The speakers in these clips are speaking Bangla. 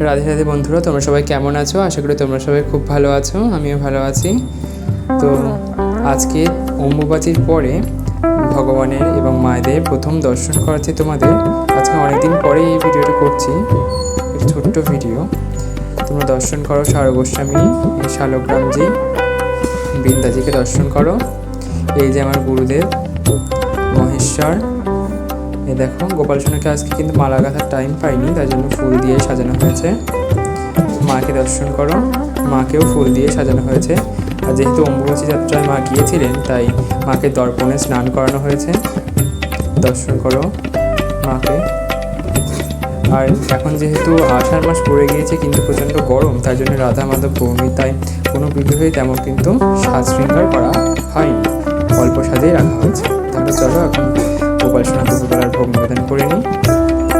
রাধে রাধে বন্ধুরা, তোমরা সবাই কেমন আছো? আশা করি তোমরা সবাই খুব ভালো আছো, আমিও ভালো আছি। তো আজকে অম্বুবাচীর পরে ভগবানের এবং মায়েদের প্রথম দর্শন করাচ্ছি তোমাদের। আজকে অনেকদিন পরে এই ভিডিওটা করছি, একটা ছোট্ট ভিডিও। তোমরা দর্শন করো সার গোস্বামী, শালগ্রামজি, বৃন্দাজিকে দর্শন করো। এই যে আমার গুরুদেব মহেশ্বর। এই দেখো, গোপাল সোনাকে আজকে কিন্তু মালা গাঁথার টাইম পাইনি, তাই জন্য ফুল দিয়ে সাজানো হয়েছে। মাকে দর্শন করো, মাকেও ফুল দিয়ে সাজানো হয়েছে। আর যেহেতু অম্বুবাচী যাত্রায় মা গিয়েছিলেন, তাই মাকে দর্পণে স্নান করানো হয়েছে। দর্শন করো মাকে। আর এখন যেহেতু আষাঢ় মাস পড়ে গিয়েছে, কিন্তু প্রচণ্ড গরম, তাই জন্য রাধা মাধব ভৌমিতায় কোনো বিগ্রহে তেমন কিন্তু সাজ শৃঙ্গার করা হয়নি, অল্প সাজেই রাখা হয়েছে। তাহলে চলো এখন গোপাল সোনা দুপুরবেলার ভোগ নিবেদন করে নিই।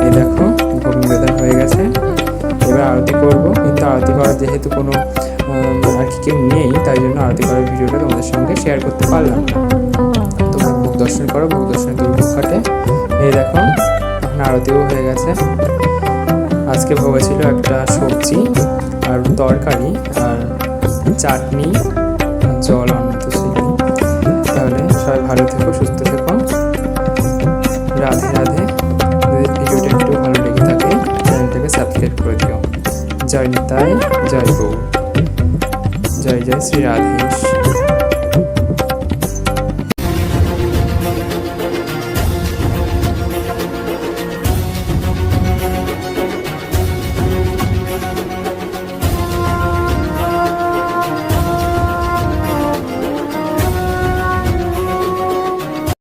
এই দেখো, ভোগ নিবেদন হয়ে গেছে। এবার আরতি করবো, কিন্তু আরতি করার যেহেতু কোনো আর কি কেউ নেই, তাই জন্য আরতি করার ভিডিওটা তোমাদের সঙ্গে শেয়ার করতে পারলাম না। তোমরা ভোগ দর্শন করো, ভোগ দর্শনে দুর্ভোগ কাটে। এই দেখো, এখন আরতিও হয়ে গেছে। আজকে ভোগে ছিল একটা সবজি আর তরকারি আর চাটনি, জল, অন্য তো ছিল। তাহলে সবাই ভালো থেকো, সুস্থ থেকো। রাধে রাধে। যদি ভিডিওটা একটু ভালো লেগে থাকে, চ্যানেলটাকে সাবস্ক্রাইব করে দিও। জয় নিতাই, জয় গৌর, জয় জয় শ্রী রাধেশ।